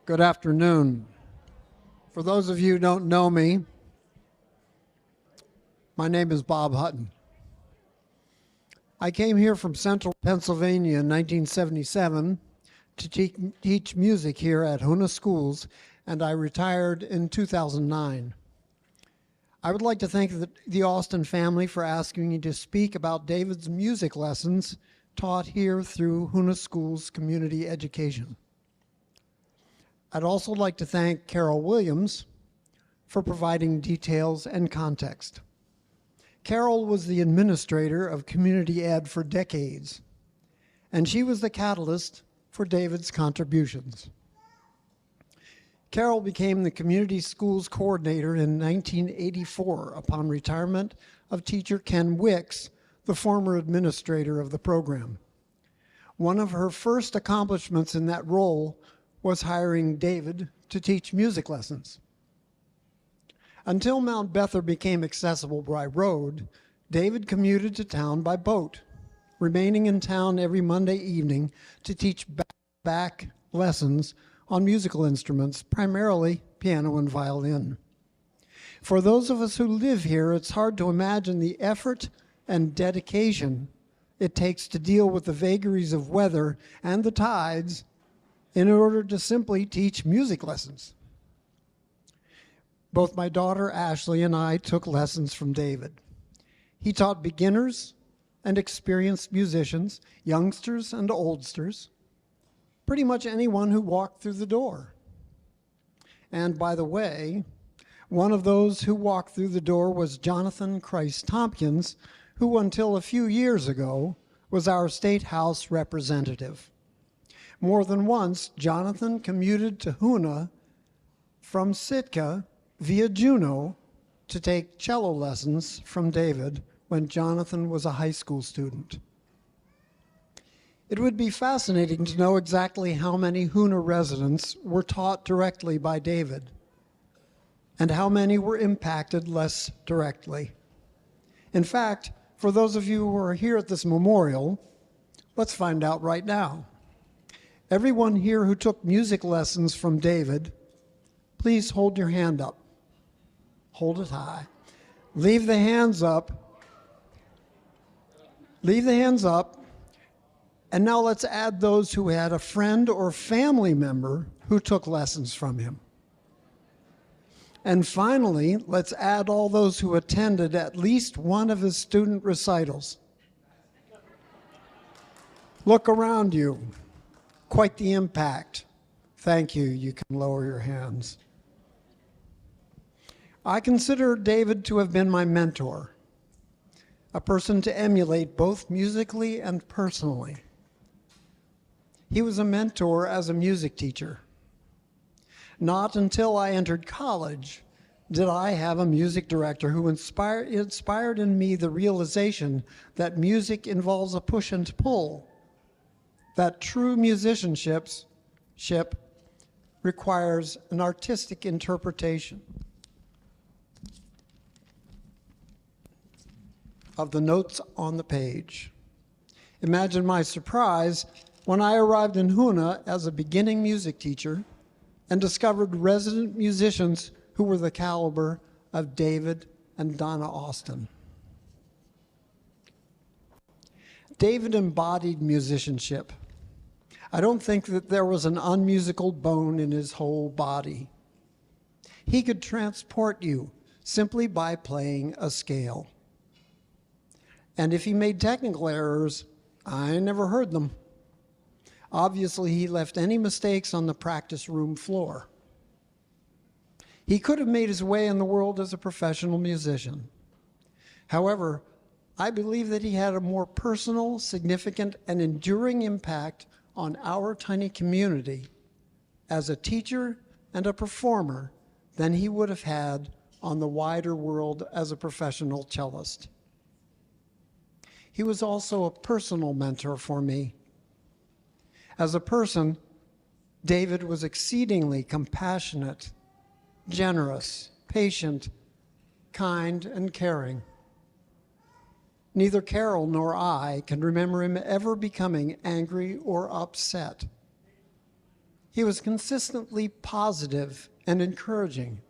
Good afternoon. For those of you who don't know me, my name is Bob Hutton. I came here from central Pennsylvania in 1977 to teach music here at Hoonah Schools, and I retired in 2009. I would like to thank the Austin family for asking me to speak about David's music lessons taught here through Hoonah Schools Community Education. I'd also like to thank Carol Williams for providing details and context. Carol was the administrator of community ed for decades, and she was the catalyst for David's contributions. Carol became the community schools coordinator in 1984 upon retirement of teacher Ken Wicks, the former administrator of the program. One of her first accomplishments in that role was hiring David to teach music lessons. Until Mount Bether became accessible by road, David commuted to town by boat, remaining in town every Monday evening to teach back lessons on musical instruments, primarily piano and violin. For those of us who live here, it's hard to imagine the effort and dedication it takes to deal with the vagaries of weather and the tides in order to simply teach music lessons. Both my daughter Ashley and I took lessons from David. He taught beginners and experienced musicians, youngsters and oldsters, pretty much anyone who walked through the door. And by the way, one of those who walked through the door was Jonathan Christ Tompkins, who until a few years ago was our State House representative. More than once, Jonathan commuted to Hoonah from Sitka via Juneau to take cello lessons from David when Jonathan was a high school student. It would be fascinating to know exactly how many Hoonah residents were taught directly by David and how many were impacted less directly. In fact, for those of you who are here at this memorial, let's find out right now. Everyone here who took music lessons from David, please hold your hand up. Hold it high. Leave the hands up. Leave the hands up. And now let's add those who had a friend or family member who took lessons from him. And finally, let's add all those who attended at least one of his student recitals. Look around you. Quite the impact. Thank you. You can lower your hands. I consider David to have been my mentor, a person to emulate both musically and personally. He was a mentor as a music teacher. Not until I entered college did I have a music director who inspired in me the realization that music involves a push and pull, that true musicianship requires an artistic interpretation of the notes on the page. Imagine my surprise when I arrived in Hoonah as a beginning music teacher and discovered resident musicians who were the caliber of David and Donna Austin. David embodied musicianship. I don't think that there was an unmusical bone in his whole body. He could transport you simply by playing a scale. And if he made technical errors, I never heard them. Obviously, he left any mistakes on the practice room floor. He could have made his way in the world as a professional musician. However, I believe that he had a more personal, significant, and enduring impact on our tiny community as a teacher and a performer than he would have had on the wider world as a professional cellist. He was also a personal mentor for me. As a person, David was exceedingly compassionate, generous, patient, kind, and caring. Neither Carol nor I can remember him ever becoming angry or upset. He was consistently positive and encouraging.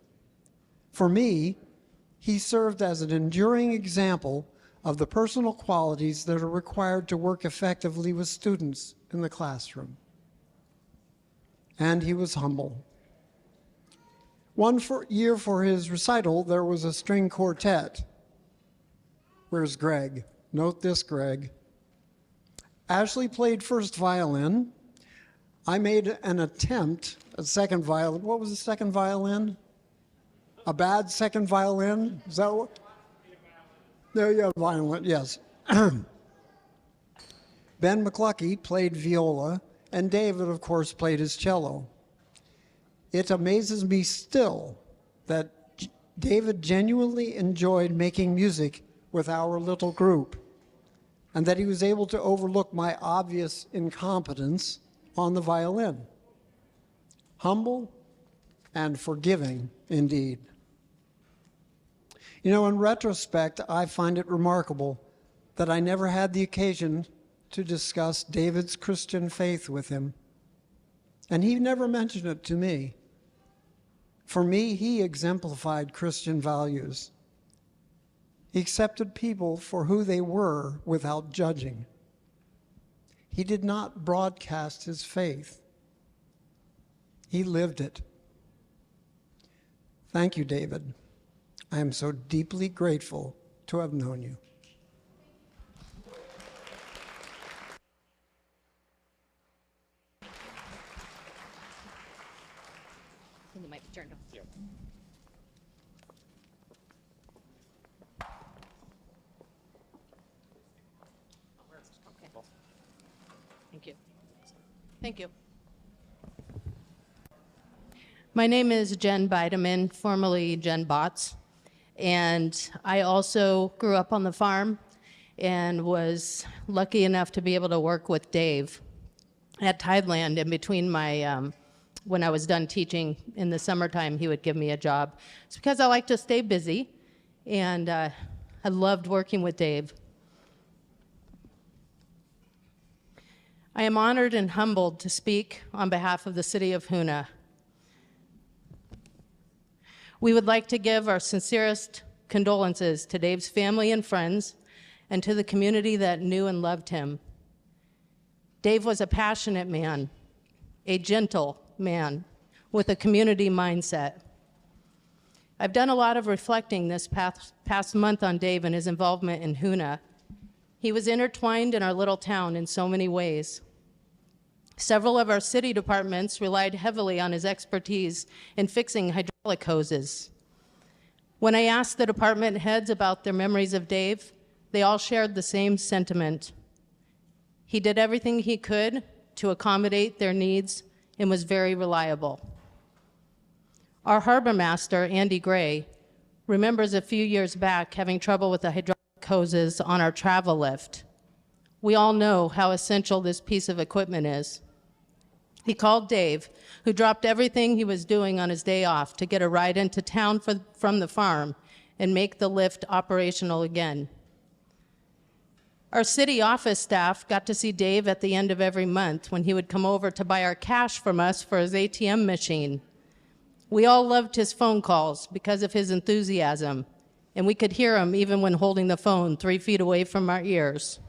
For me, he served as an enduring example of the personal qualities that are required to work effectively with students in the classroom. And he was humble. One year for his recital, there was a string quartet. Where's Greg? Note this, Greg. Ashley played first violin. I made an attempt at second violin. What was the second violin? A bad second violin? Is that what? Yeah, violin, yes. Ben McCluckey played viola, and David, of course, played his cello. It amazes me still that David genuinely enjoyed making music with our little group, and that he was able to overlook my obvious incompetence on the violin. Humble and forgiving indeed. You know, in retrospect, I find it remarkable that I never had the occasion to discuss David's Christian faith with him, and he never mentioned it to me. For me, he exemplified Christian values. He accepted people for who they were without judging. He did not broadcast his faith. He lived it. Thank you, David. I am so deeply grateful to have known you. The mic turned on. Yep. Okay. Thank you. Thank you. My name is Jen Bideman, formerly Jen Botts, and I also grew up on the farm and was lucky enough to be able to work with Dave at Tideland in between my when I was done teaching in the summertime, he would give me a job. It's because I like to stay busy, and I loved working with Dave. I am honored and humbled to speak on behalf of the city of Hoonah. We would like to give our sincerest condolences to Dave's family and friends and to the community that knew and loved him. Dave was a passionate man, a gentle man with a community mindset. I've done a lot of reflecting this past month on Dave and his involvement in Hoonah. He was intertwined in our little town in so many ways. Several of our city departments relied heavily on his expertise in fixing hydraulic hoses. When I asked the department heads about their memories of Dave, they all shared the same sentiment. He did everything he could to accommodate their needs and was very reliable. Our harbor master, Andy Gray, remembers a few years back having trouble with the hydraulic hoses on our travel lift. We all know how essential this piece of equipment is. He called Dave, who dropped everything he was doing on his day off to get a ride into town from the farm and make the lift operational again. Our city office staff got to see Dave at the end of every month when he would come over to buy our cash from us for his ATM machine. We all loved his phone calls because of his enthusiasm, and we could hear him even when holding the phone 3 feet away from our ears.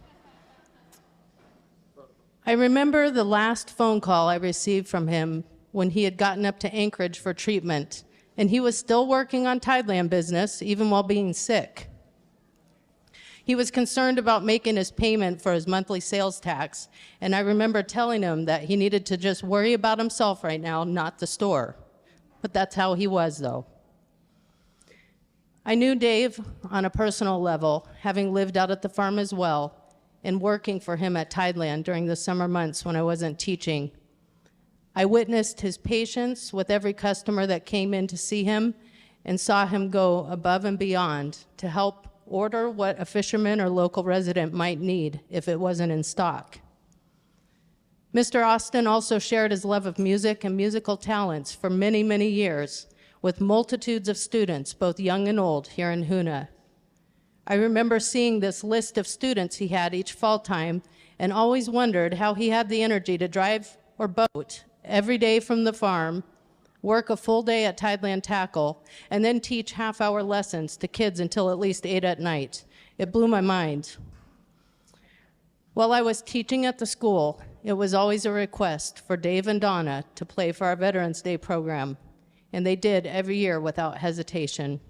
I remember the last phone call I received from him when he had gotten up to Anchorage for treatment, and he was still working on Tideland business even while being sick. He was concerned about making his payment for his monthly sales tax, and I remember telling him that he needed to just worry about himself right now, not the store. But that's how he was, though. I knew Dave on a personal level, having lived out at the farm as well, and working for him at Tideland during the summer months when I wasn't teaching. I witnessed his patience with every customer that came in to see him and saw him go above and beyond to help order what a fisherman or local resident might need if it wasn't in stock. Mr. Austin also shared his love of music and musical talents for many, many years with multitudes of students, both young and old, here in Hoonah. I remember seeing this list of students he had each fall time and always wondered how he had the energy to drive or boat every day from the farm, work a full day at Tideland Tackle, and then teach half-hour lessons to kids until at least 8 at night. It blew my mind. While I was teaching at the school, it was always a request for Dave and Donna to play for our Veterans Day program, and they did every year without hesitation.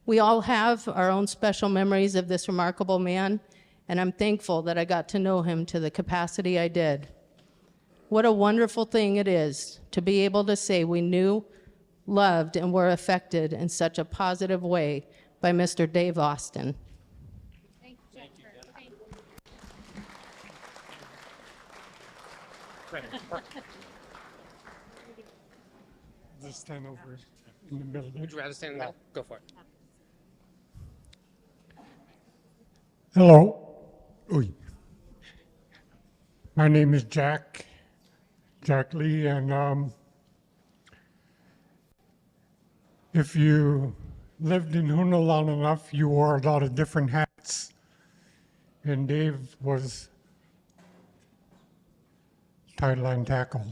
We all have our own special memories of this remarkable man, and I'm thankful that I got to know him to the capacity I did. What a wonderful thing it is to be able to say we knew, loved, and were affected in such a positive way by Mr. Dave Austin. Thank you, Jennifer. Thank you. Just stand over in the middle. Would you rather stand in the middle? Go for it. Hello. Oy. My name is Jack Lee, and if you lived in Hoonah long enough, you wore a lot of different hats. And Dave was Tideland Tackle.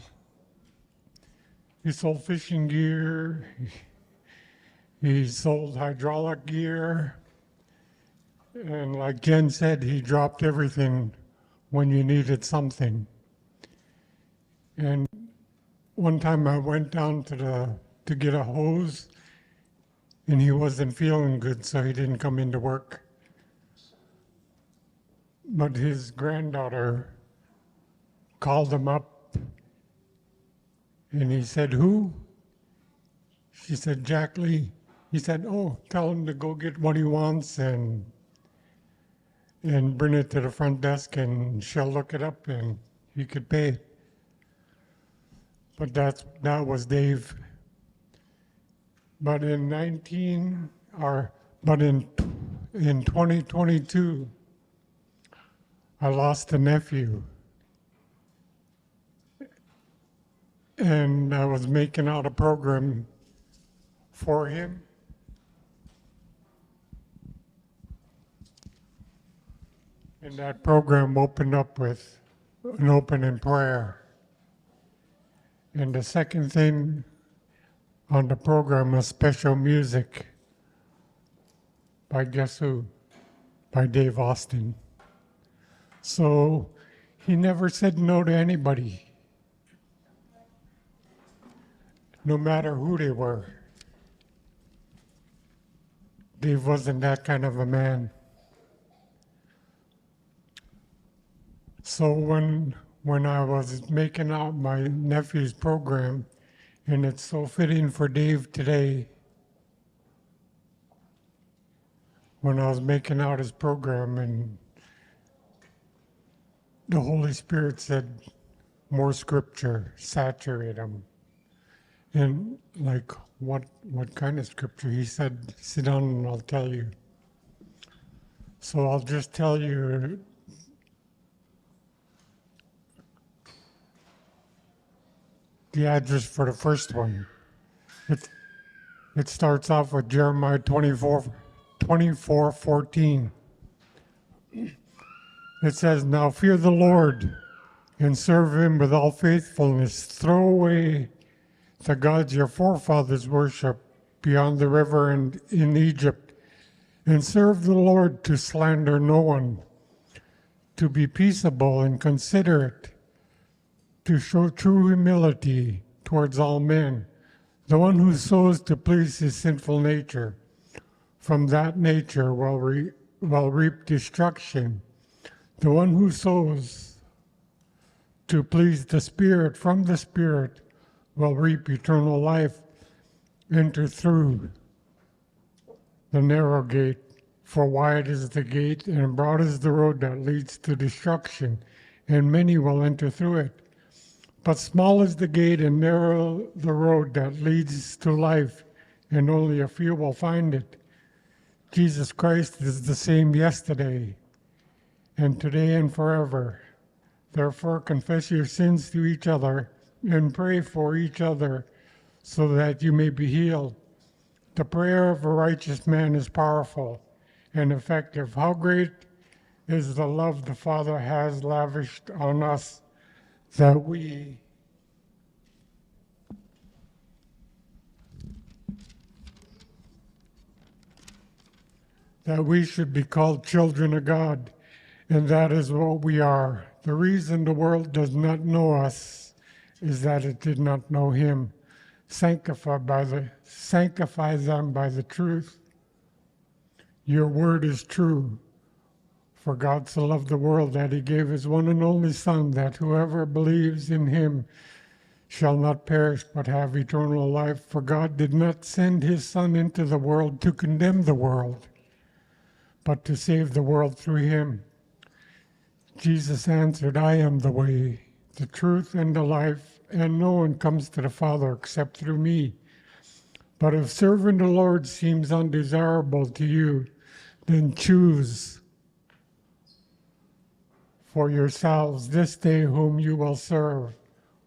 He sold fishing gear, he sold hydraulic gear, and like Jen said, he dropped everything when you needed something. And one time I went down to get a hose, and he wasn't feeling good, so he didn't come into work. But his granddaughter called him up, and he said, "Who?" She said, "Jack Lee." He said, "Oh, tell him to go get what he wants and bring it to the front desk, and she'll look it up and he could pay." But that was Dave. But in 2022, I lost a nephew. And I was making out a program for him. And that program opened up with an opening prayer. And the second thing on the program was special music by guess who? By Dave Austin. So he never said no to anybody, no matter who they were. Dave wasn't that kind of a man. So when I was making out my nephew's program, and it's so fitting for Dave today, when I was making out his program, and the Holy Spirit said, "More scripture, saturate him." And like, what kind of scripture? He said, "Sit down and I'll tell you." So I'll just tell you the address for the first one. It starts off with Jeremiah 24:14. It says, "Now fear the Lord and serve him with all faithfulness. Throw away the gods your forefathers worship beyond the river and in Egypt, and serve the Lord, to slander no one, to be peaceable and considerate, to show true humility towards all men. The one who sows to please his sinful nature, from that nature will reap destruction. The one who sows to please the Spirit, from the Spirit, will reap eternal life. Enter through the narrow gate, for wide is the gate and broad is the road that leads to destruction, and many will enter through it. But small is the gate and narrow the road that leads to life, and only a few will find it." Jesus Christ is the same yesterday and today and forever. Therefore, confess your sins to each other and pray for each other so that you may be healed. The prayer of a righteous man is powerful and effective. How great is the love the Father has lavished on us, that we that we should be called children of God, and that is what we are. The reason the world does not know us is that it did not know him. Sanctify them by the truth. Your word is true. For God so loved the world that he gave his one and only Son, that whoever believes in him shall not perish but have eternal life. For God did not send his Son into the world to condemn the world, but to save the world through him. Jesus answered, I am the way, the truth, and the life, and no one comes to the Father except through me. But if serving the Lord seems undesirable to you, then choose for yourselves this day whom you will serve,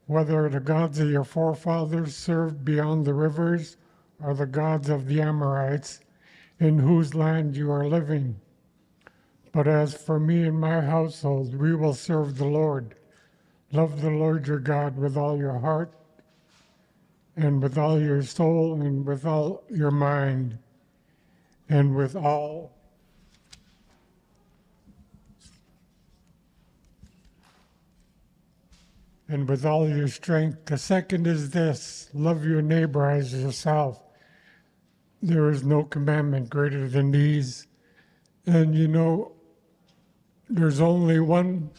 whether the gods of your forefathers served beyond the rivers, or the gods of the Amorites, in whose land you are living. But as for me and my household, we will serve the Lord. Love the Lord your God with all your heart, and with all your soul, and with all your mind, and with all your strength. The second is this: love your neighbor as yourself. There is no commandment greater than these. And you know, there's only one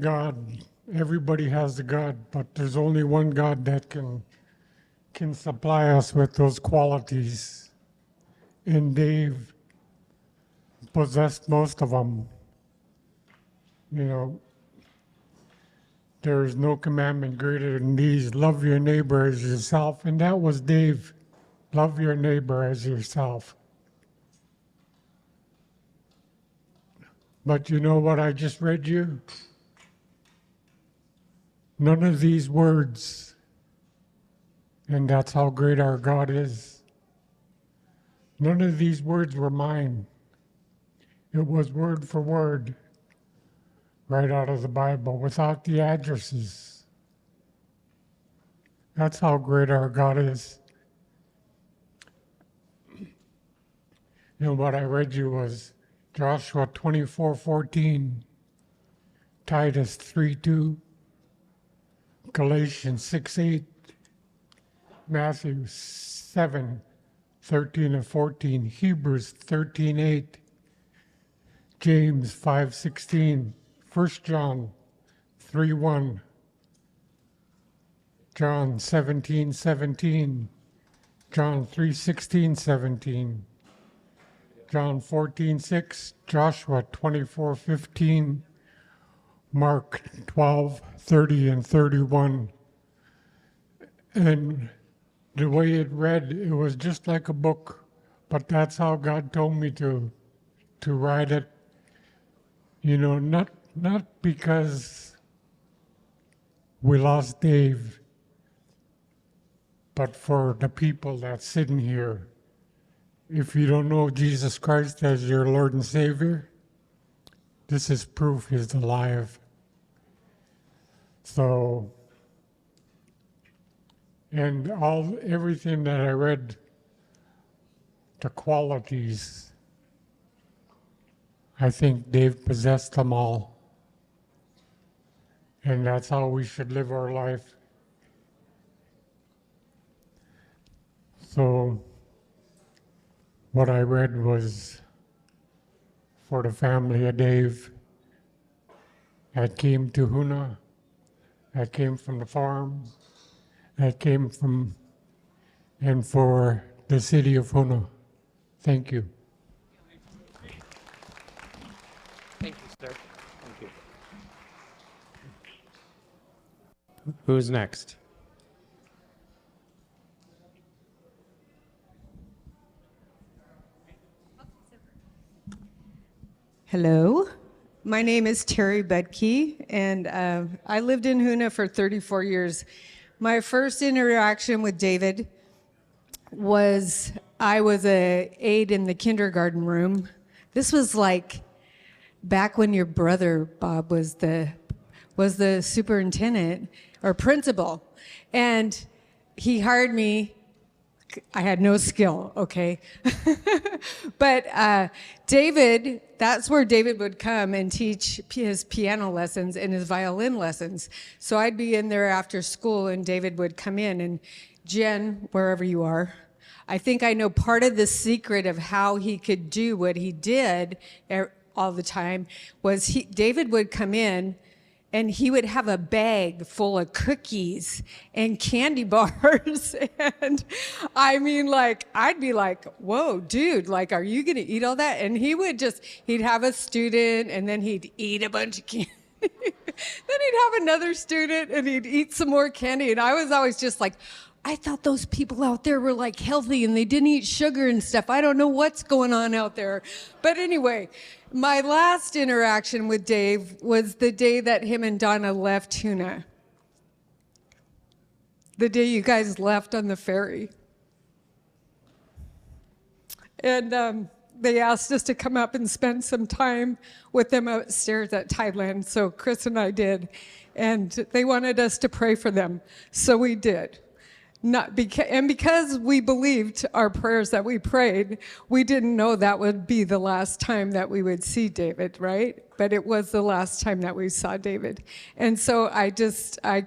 God. Everybody has a God, but there's only one God that can supply us with those qualities. And Dave possessed most of them. You know, there is no commandment greater than these: love your neighbor as yourself. And that was Dave. Love your neighbor as yourself. But you know what I just read you? None of these words, and that's how great our God is. None of these words were mine. It was word for word, right out of the Bible, without the addresses. That's how great our God is. You know, what I read you was Joshua 24:14, Titus 3:2, Galatians 6:8, Matthew 7:13 and 14, Hebrews 13:8, James 5:16, 1 John 3:1, John 17:17, John 3:16, 17, John 14:6, Joshua 24:15, Mark 12:30 and 31. And the way it read, it was just like a book, but that's how God told me to write it. You know, not because we lost Dave, but for the people that's sitting here. If you don't know Jesus Christ as your Lord and Savior, this is proof He's alive. So, and everything that I read, the qualities, I think Dave possessed them all. And that's how we should live our life. So, what I read was for the family of Dave that came to Hoonah, that came from the farm, that came from, and for the city of Hoonah. Thank you. Thank you, sir. Thank you. Who's next? Hello, my name is Terry Budke, and I lived in Hoonah for 34 years. My first interaction with David was I was an aide in the kindergarten room. This was like back when your brother Bob was the superintendent or principal, and he hired me I had no skill, okay? But David, that's where David would come and teach his piano lessons and his violin lessons. So I'd be in there after school, and David would come in. And Jen, wherever you are, I think I know part of the secret of how he could do what he did all the time was David would come in and he would have a bag full of cookies and candy bars. And I mean, like, I'd be like, whoa, dude, like, are you going to eat all that? And he'd have a student and then he'd eat a bunch of candy. Then he'd have another student and he'd eat some more candy. And I was always just like, I thought those people out there were like healthy and they didn't eat sugar and stuff. I don't know what's going on out there. But anyway, my last interaction with Dave was the day that him and Donna left Hoonah. The day you guys left on the ferry. And they asked us to come up and spend some time with them upstairs at Thailand. So Chris and I did. And they wanted us to pray for them. So we did. Because we believed our prayers that we prayed, we didn't know that would be the last time that we would see David, right? But it was the last time that we saw David. And so I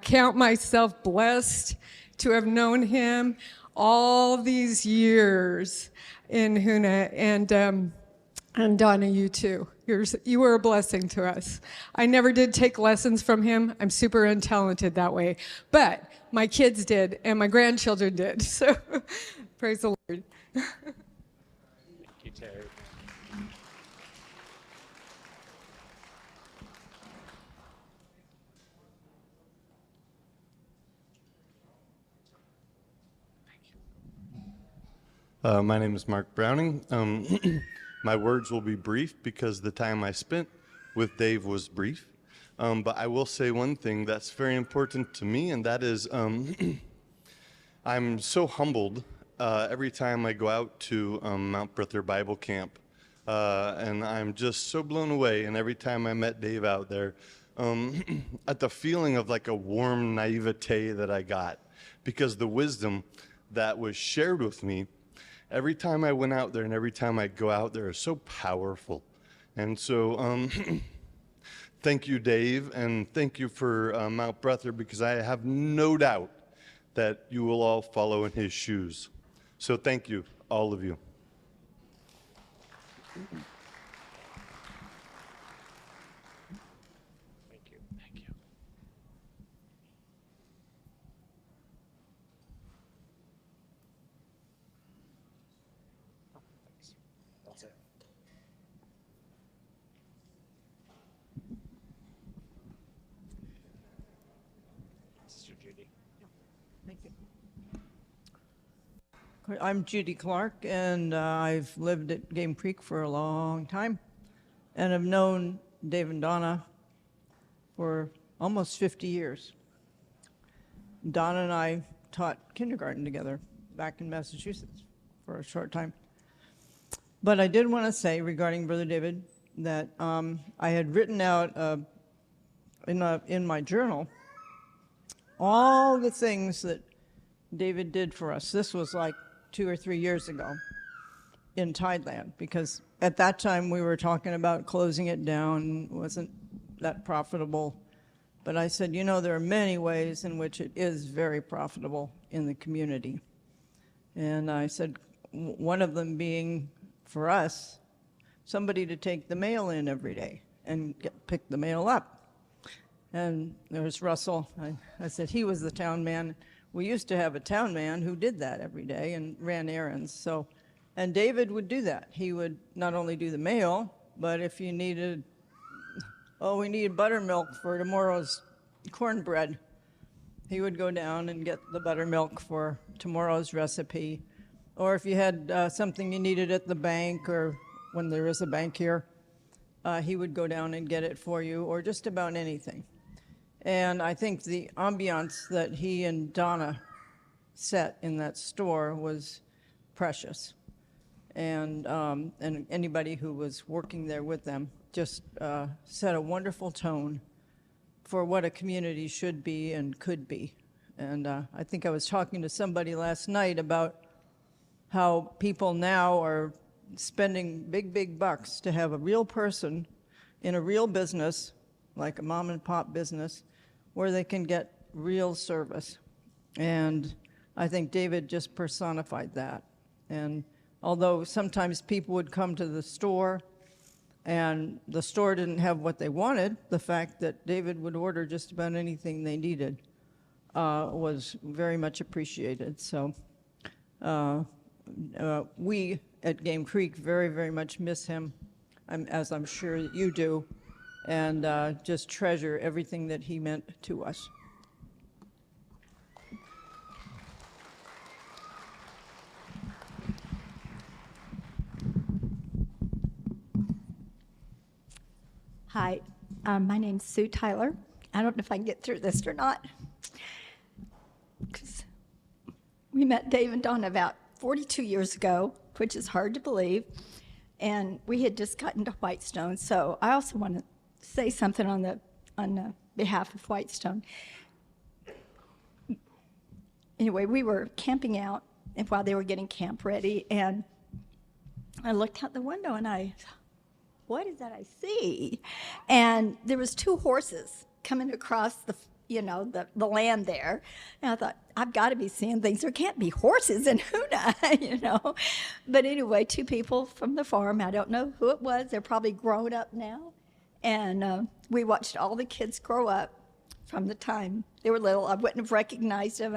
count myself blessed to have known him all these years in Hoonah. And Donna, you too. You were a blessing to us. I never did take lessons from him. I'm super untalented that way. But my kids did, and my grandchildren did. So praise the Lord. Thank you, Terry. My name is Mark Browning. My words will be brief because the time I spent with Dave was brief. But I will say one thing that's very important to me, and that is I'm so humbled every time I go out to Mount Brother Bible Camp. And I'm just so blown away. And every time I met Dave out there, at the feeling of like a warm naivete that I got, because the wisdom that was shared with me every time I went out there and every time I go out there is so powerful. And so thank you, Dave, and thank you for Mount Brother, because I have no doubt that you will all follow in his shoes. So thank you, all of you. Thank you. Thank you. Oh, thanks. That's it. Sister Judy. Thank you. I'm Judy Clark, and I've lived at Game Creek for a long time, and I've known Dave and Donna for almost 50 years. Donna and I taught kindergarten together back in Massachusetts for a short time. But I did want to say regarding Brother David that I had written out in my journal all the things that David did for us. This was like 2 or 3 years ago in Thailand, because at that time we were talking about closing it down. Wasn't that profitable. But I said, you know, there are many ways in which it is very profitable in the community. And I said, one of them being, for us, somebody to take the mail in every day and pick the mail up. And there's Russell. I said he was the town man. We used to have a town man who did that every day and ran errands. So, and David would do that. He would not only do the mail, but if you needed, oh, we need buttermilk for tomorrow's cornbread, he would go down and get the buttermilk for tomorrow's recipe. Or if you had something you needed at the bank, or when there is a bank here, he would go down and get it for you, or just about anything. And I think the ambiance that he and Donna set in that store was precious. And anybody who was working there with them just set a wonderful tone for what a community should be and could be. And I think I was talking to somebody last night about how people now are spending big, big bucks to have a real person in a real business, like a mom and pop business, where they can get real service. And I think David just personified that. And although sometimes people would come to the store and the store didn't have what they wanted, the fact that David would order just about anything they needed was very much appreciated. So we at Game Creek very, very much miss him, as I'm sure that you do, and just treasure everything that he meant to us. Hi, my name's Sue Tyler. I don't know if I can get through this or not. 'Cause we met Dave and Donna about 42 years ago, which is hard to believe, and we had just gotten to Whitestone. So I also want to say something on the behalf of Whitestone. Anyway, we were camping out, and while they were getting camp ready, and I looked out the window and what is that I see? And there was 2 horses coming across the land there. And I thought, I've got to be seeing things. There can't be horses in Hoonah, But anyway, 2 people from the farm. I don't know who it was. They're probably grown up now. And we watched all the kids grow up from the time they were little. I wouldn't have recognized them.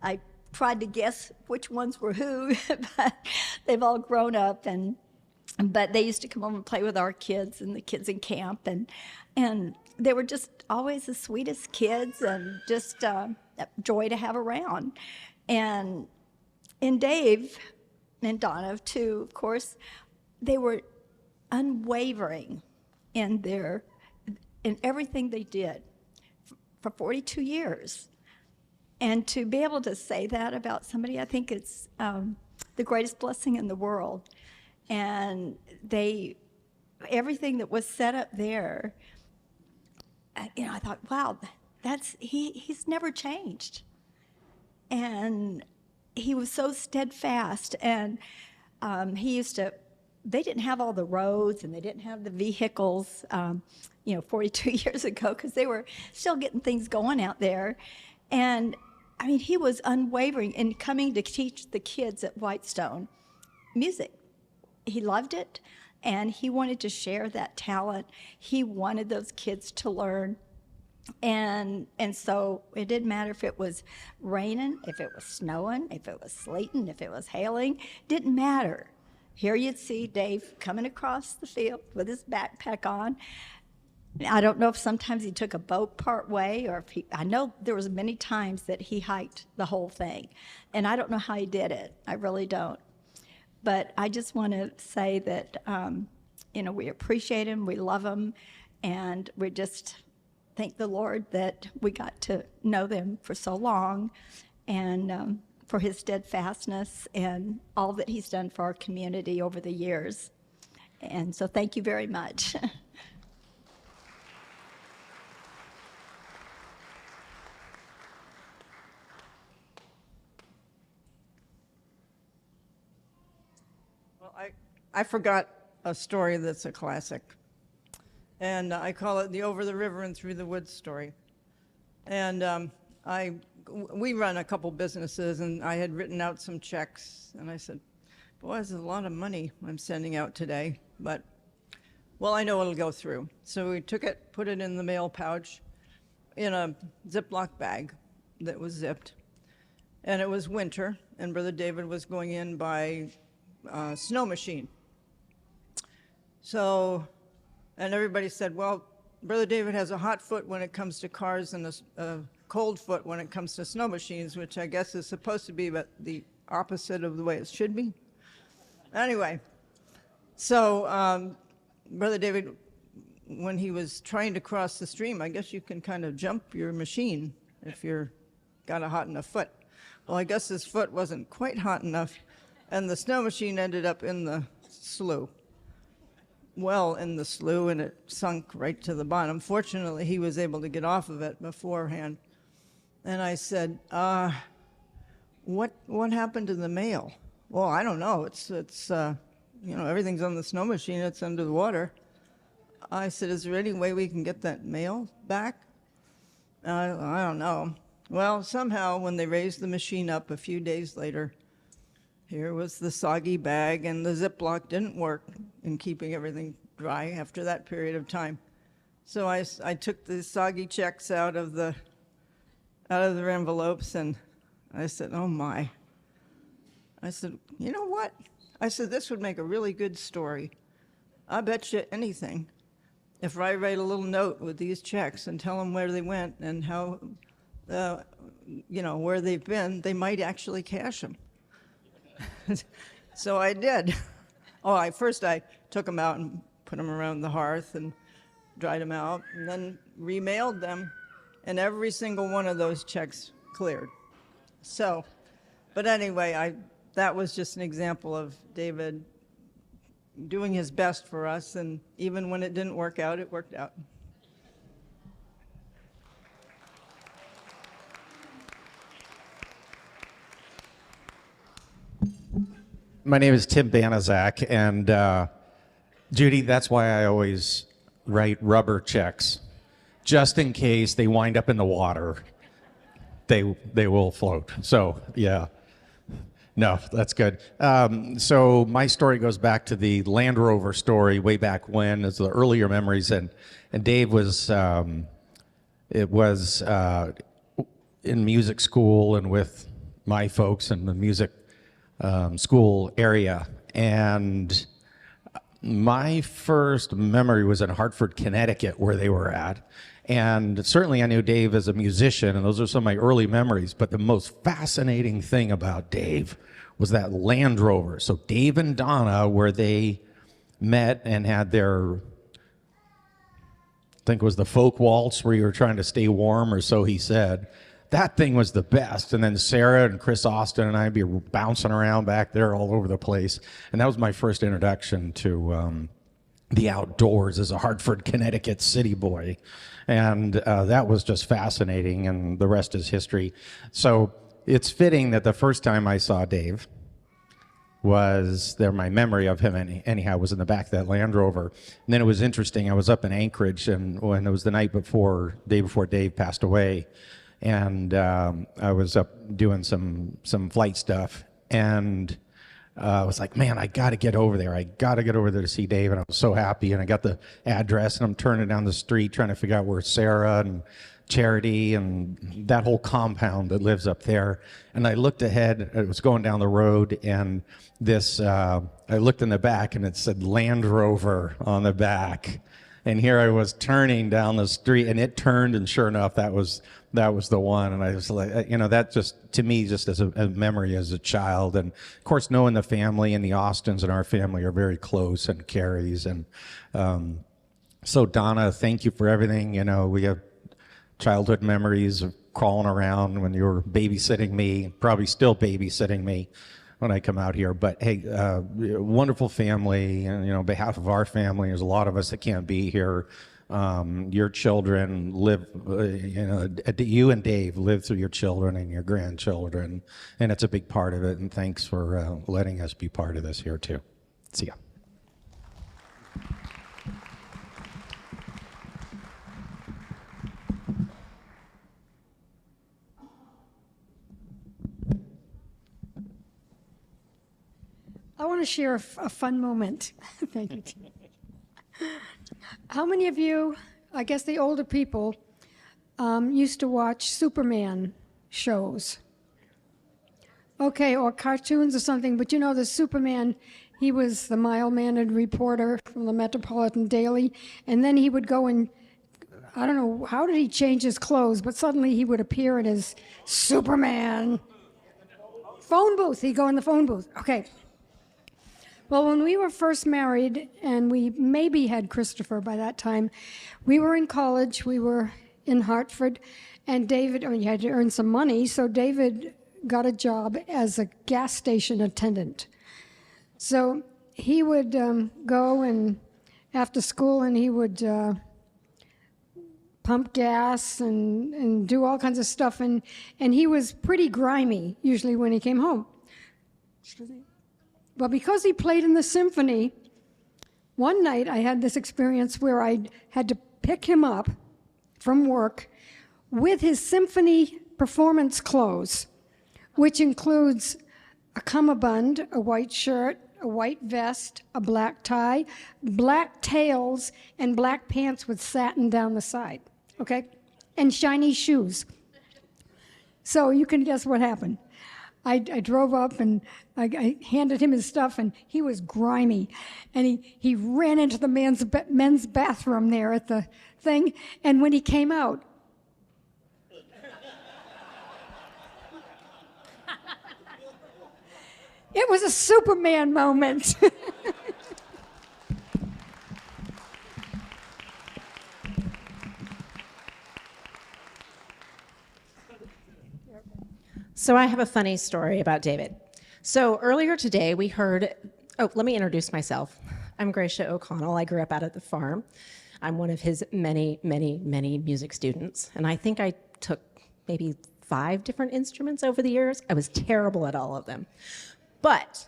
I tried to guess which ones were who, but they've all grown up. But they used to come over and play with our kids and the kids in camp, and they were just always the sweetest kids and just a joy to have around. And Dave and Donna too, of course, they were unwavering in everything they did for 42 years. And to be able to say that about somebody, I think it's the greatest blessing in the world. And everything that was set up there, I thought, wow, he's never changed. And he was so steadfast. And they didn't have all the roads and they didn't have the vehicles, 42 years ago, because they were still getting things going out there. And I mean, he was unwavering in coming to teach the kids at Whitestone music. He loved it, and he wanted to share that talent. He wanted those kids to learn. And so it didn't matter if it was raining, if it was snowing, if it was sleeting, if it was hailing, didn't matter. Here you'd see Dave coming across the field with his backpack on. I don't know if sometimes he took a boat part way, or I know there was many times that he hiked the whole thing. And I don't know how he did it. I really don't. But I just want to say that, we appreciate him, we love him, and we just thank the Lord that we got to know them for so long, and for his steadfastness and all that he's done for our community over the years. And so thank you very much. I forgot a story that's a classic, and I call it the Over the River and Through the Woods story. And we run a couple businesses, and I had written out some checks, and I said, boy, this is a lot of money I'm sending out today, but, well, I know it'll go through. So we took it, put it in the mail pouch in a Ziploc bag that was zipped, and it was winter, and Brother David was going in by snow machine. So, and everybody said, well, Brother David has a hot foot when it comes to cars and a cold foot when it comes to snow machines, which I guess is supposed to be the opposite of the way it should be. Anyway, so Brother David, when he was trying to cross the stream, I guess you can kind of jump your machine if you're got a hot enough foot. Well, I guess his foot wasn't quite hot enough, and the snow machine ended up in the slough. Well, in the slough, and it sunk right to the bottom. Fortunately, he was able to get off of it beforehand. And I said, what happened to the mail? Well, I don't know. Everything's on the snow machine. It's under the water. I said, is there any way we can get that mail back? I don't know. Well, somehow when they raised the machine up a few days later, here was the soggy bag, and the Ziploc didn't work in keeping everything dry after that period of time. So I took the soggy checks out of their envelopes, and I said, oh my. I said, you know what? I said, this would make a really good story. I bet you anything. If I write a little note with these checks and tell them where they went and how, where they've been, they might actually cash them. So I did. First I took them out and put them around the hearth and dried them out, and then remailed them, and every single one of those checks cleared. So, but anyway, that was just an example of David doing his best for us, and even when it didn't work out, it worked out. My name is Tim Banaszak, and Judy, that's why I always write rubber checks, just in case they wind up in the water. They will float. So yeah, no, that's good. So my story goes back to the Land Rover story way back when. It's the earlier memories, and Dave was in music school and with my folks in the music school area, and my first memory was in Hartford, Connecticut, where they were at. And certainly I knew Dave as a musician, and those are some of my early memories. But the most fascinating thing about Dave was that Land Rover. So Dave and Donna, where they met and had their, I think it was the folk waltz where you were trying to stay warm, or so he said. That thing was the best. And then Sarah and Chris Austin and I'd be bouncing around back there all over the place. And that was my first introduction to the outdoors as a Hartford, Connecticut city boy. And that was just fascinating, and the rest is history. So it's fitting that the first time I saw Dave was there, my memory of him anyhow was in the back of that Land Rover. And then it was interesting, I was up in Anchorage, and when it was the day before Dave passed away, and I was up doing some flight stuff, and I was like, man, I got to get over there. I got to get over there to see Dave, and I was so happy. And I got the address, and I'm turning down the street trying to figure out where Sarah and Charity and that whole compound that lives up there. And I looked ahead. It was going down the road, and I looked in the back, and it said Land Rover on the back. And here I was turning down the street, and it turned, and sure enough, that was the one. And I was like, that just, to me, just as a memory as a child. And of course, knowing the family and the Austins and our family are very close, and Carrie's. And so Donna, thank you for everything. We have childhood memories of crawling around when you were babysitting me, probably still babysitting me when I come out here. But hey, wonderful family, and on behalf of our family, there's a lot of us that can't be here. Your children live, you and Dave live through your children and your grandchildren, and it's a big part of it. And thanks for letting us be part of this here too. See ya. I want to share a fun moment. Thank you. How many of you, I guess the older people, used to watch Superman shows? Okay, or cartoons or something, but the Superman, he was the mild-mannered reporter from the Metropolitan Daily, and then he would go and, I don't know, how did he change his clothes, but suddenly he would appear in his Superman phone booth. He'd go in the phone booth. Okay. Well, when we were first married, and we maybe had Christopher by that time, we were in college, we were in Hartford, and David, you had to earn some money, so David got a job as a gas station attendant. So he would go and after school, and he would pump gas and do all kinds of stuff, and he was pretty grimy usually when he came home. Excuse me. Well, because he played in the symphony, one night I had this experience where I had to pick him up from work with his symphony performance clothes, which includes a cummerbund, a white shirt, a white vest, a black tie, black tails, and black pants with satin down the side, okay? And shiny shoes. So you can guess what happened. I drove up and I handed him his stuff, and he was grimy. And he ran into the men's bathroom there at the thing, and when he came out, it was a Superman moment. So I have a funny story about David. So earlier today we heard, let me introduce myself. I'm Gracia O'Connell. I grew up out at the farm. I'm one of his many, many, many music students. And I think I took maybe 5 different instruments over the years. I was terrible at all of them. But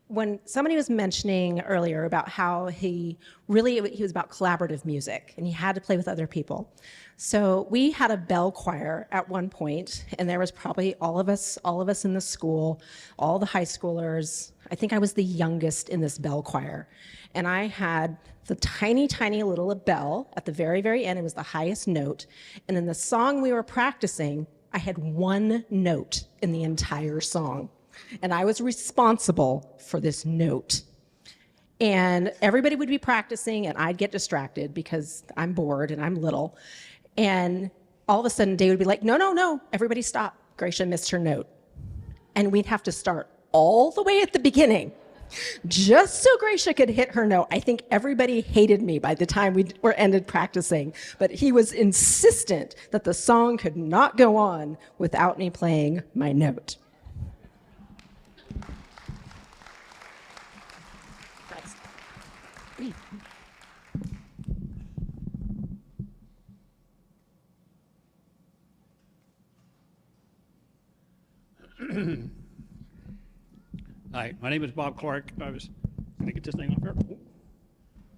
when somebody was mentioning earlier about how he was about collaborative music and he had to play with other people. So we had a bell choir at one point, and there was probably all of us in the school, all the high schoolers. I think I was the youngest in this bell choir. And I had the tiny, tiny little bell at the very, very end. It was the highest note. And in the song we were practicing, I had 1 note in the entire song. And I was responsible for this note. And everybody would be practicing, and I'd get distracted because I'm bored and I'm little. And all of a sudden, Dave would be like, no, everybody stop. Gracia missed her note. And we'd have to start all the way at the beginning just so Gracia could hit her note. I think everybody hated me by the time we were ended practicing, but he was insistent that the song could not go on without me playing my note. Hi, my name is Bob Clark. I was going to get this thing off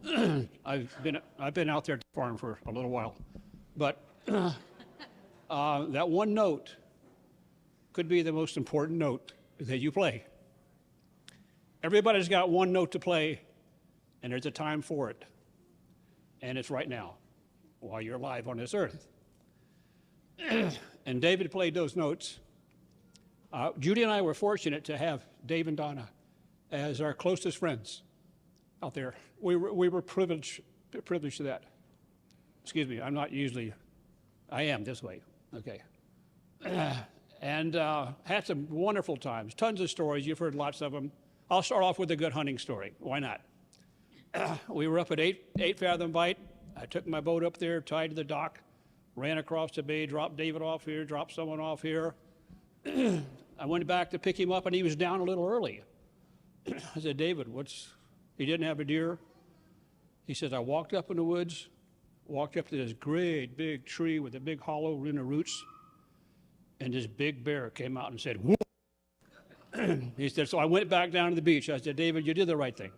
here. I've been out there at the farm for a little while, but that one note could be the most important note that you play. Everybody's got one note to play, and there's a time for it, and it's right now, while you're alive on this earth. And David played those notes. Judy and I were fortunate to have Dave and Donna as our closest friends out there. We were privileged to that. Excuse me, I am this way, okay. And had some wonderful times, tons of stories, you've heard lots of them. I'll start off with a good hunting story, why not? We were up at 8 Fathom Bight. I took my boat up there, tied to the dock, ran across the bay, dropped David off here, dropped someone off here. I went back to pick him up, and he was down a little early. I said, David, he didn't have a deer. He says, I walked up in the woods, walked up to this great big tree with a big hollow in the roots, and this big bear came out and said, whoop. He said, so I went back down to the beach. I said, David, you did the right thing.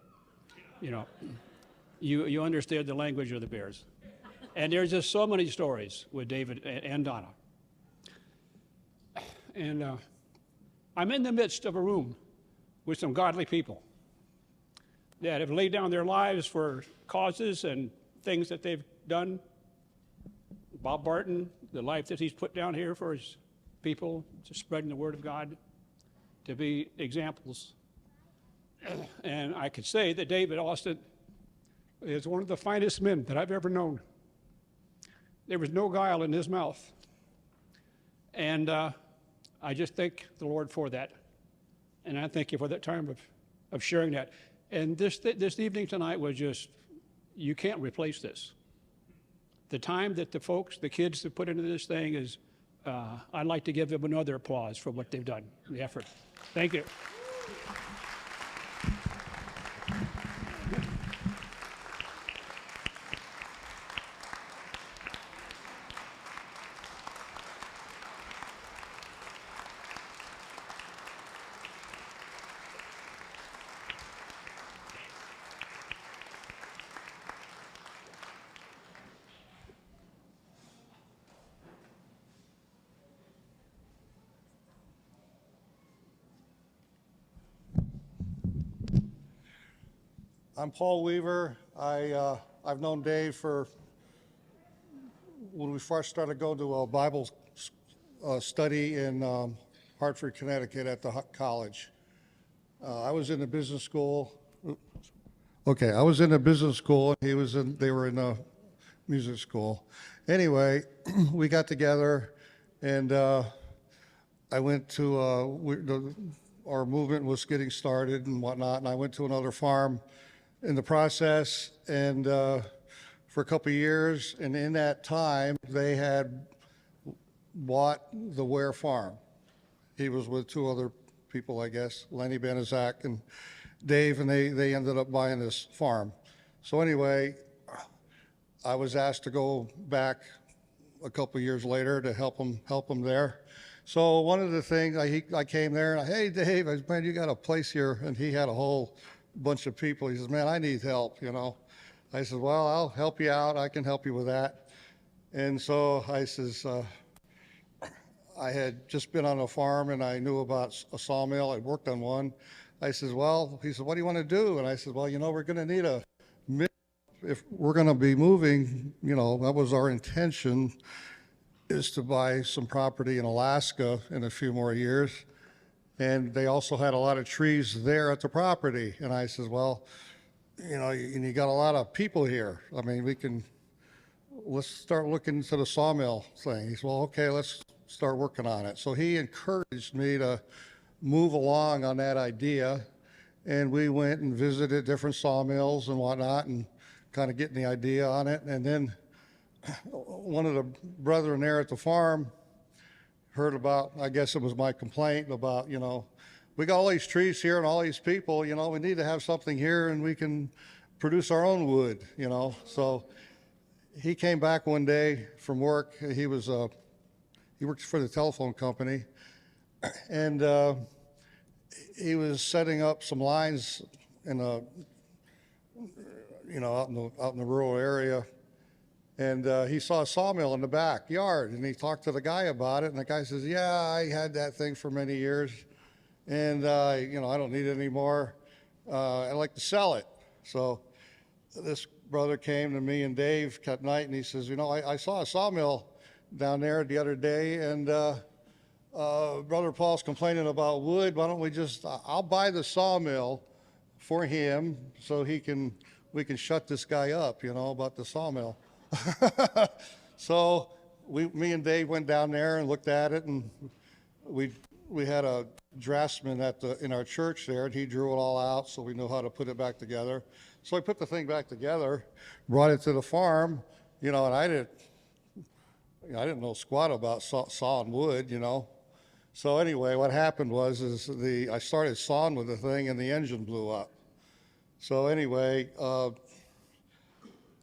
You know, you understand the language of the bears. And there's just so many stories with David and Donna. And I'm in the midst of a room with some godly people that have laid down their lives for causes and things that they've done. Bob Barton, the life that he's put down here for his people, to spreading the word of God, to be examples. And I could say that David Austin is one of the finest men that I've ever known. There was no guile in his mouth. And I just thank the Lord for that. And I thank you for that time of sharing that. And this evening tonight was just, you can't replace this. The time that the kids have put into this thing is, I'd like to give them another applause for what they've done, the effort. Thank you. I'm Paul Weaver. I've known Dave for when we first started going to a Bible study in Hartford, Connecticut at the college. I was in the business school. Okay, I was in the business school. They were in the music school. Anyway, we got together, and I went to our movement was getting started and whatnot, and I went to another farm in the process, and for a couple of years, and in that time, they had bought the Ware farm. He was with two other people, I guess, Lenny Benazak and Dave, and they ended up buying this farm. So anyway, I was asked to go back a couple of years later to help them there. So one of the things, I came there and hey, Dave, I said, man, you got a place here. And he had a whole bunch of people. He says, man, I need help, you know. I said, well, I'll help you out. I can help you with that. And so I says, I had just been on a farm and I knew about a sawmill. I'd worked on one. I says, well, he said, what do you want to do? And I said, well, you know, we're going to need a mill. If we're going to be moving, you know, that was our intention, is to buy some property in Alaska in a few more years. And they also had a lot of trees there at the property. And I says, well, you know, and you got a lot of people here. I mean, let's start looking into the sawmill thing. He said, well, okay, let's start working on it. So he encouraged me to move along on that idea. And we went and visited different sawmills and whatnot and kind of getting the idea on it. And then one of the brethren there at the farm heard about, I guess it was my complaint about, you know, we got all these trees here and all these people, you know, we need to have something here and we can produce our own wood, you know. So he came back one day from work. He worked for the telephone company, and he was setting up some lines in a, you know, out in the rural area. And he saw a sawmill in the backyard, and he talked to the guy about it. And the guy says, yeah, I had that thing for many years, and you know, I don't need it anymore. I'd like to sell it. So this brother came to me and Dave at night, and he says, you know, I saw a sawmill down there the other day, and Brother Paul's complaining about wood. Why don't we just, I'll buy the sawmill for him so we can shut this guy up, you know, about the sawmill. So me and Dave went down there and looked at it, and we had a draftsman in our church there, and he drew it all out so we knew how to put it back together. So I put the thing back together, brought it to the farm, you know, and I didn't know squat about sawing wood, you know. So anyway, what happened was I started sawing with the thing and the engine blew up. So anyway,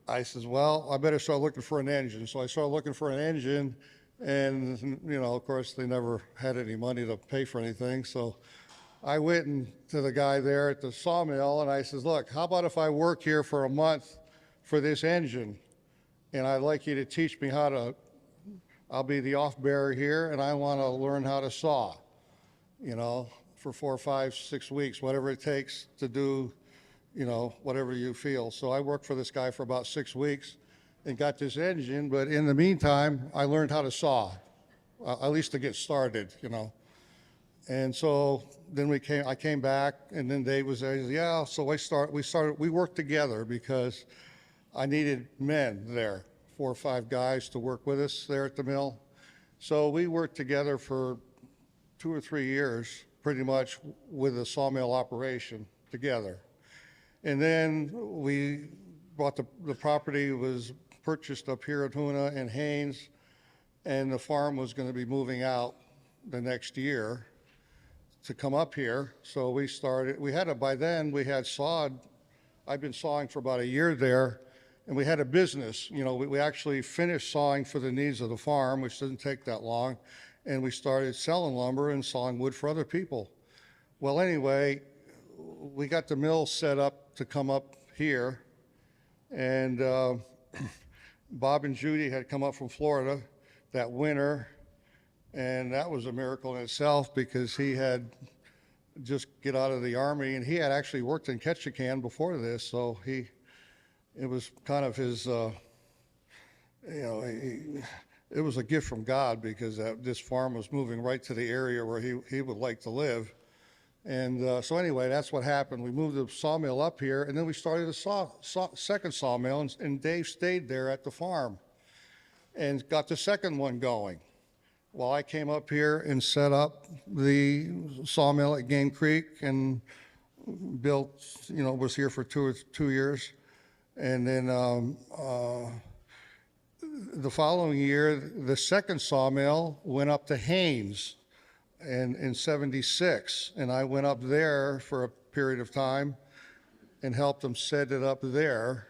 I says, well, I better start looking for an engine. So I started looking for an engine, and, you know, of course, they never had any money to pay for anything. So I went to the guy there at the sawmill, and I says, look, how about if I work here for a month for this engine, and I'd like you to teach me I'll be the off-bearer here, and I want to learn how to saw, you know, for 4, 5, 6 weeks, whatever it takes to do, you know, whatever you feel. So I worked for this guy for about 6 weeks and got this engine, but in the meantime, I learned how to saw, at least to get started, you know. And so then I came back, and then Dave was there. He said, yeah, so we worked together because I needed men there, 4 or 5 guys to work with us there at the mill. So we worked together for 2 or 3 years, pretty much with the sawmill operation together. And then we bought the property was purchased up here at Hoonah and Haynes, and the farm was going to be moving out the next year to come up here. So by then we had sawed, I'd been sawing for about a year there, and we had a business. You know, we actually finished sawing for the needs of the farm, which didn't take that long, and we started selling lumber and sawing wood for other people. Well, anyway, we got the mill set up to come up here, and Bob and Judy had come up from Florida that winter, and that was a miracle in itself because he had just get out of the Army. And he had actually worked in Ketchikan before this, so it was kind of his, it was a gift from God, because this farm was moving right to the area where he would like to live. And so anyway, that's what happened. We moved the sawmill up here, and then we started a second sawmill, and Dave stayed there at the farm and got the second one going. Well, I came up here and set up the sawmill at Game Creek and built, was here for 2 years. And then the following year, the second sawmill went up to Haynes in 76. And I went up there for a period of time and helped them set it up there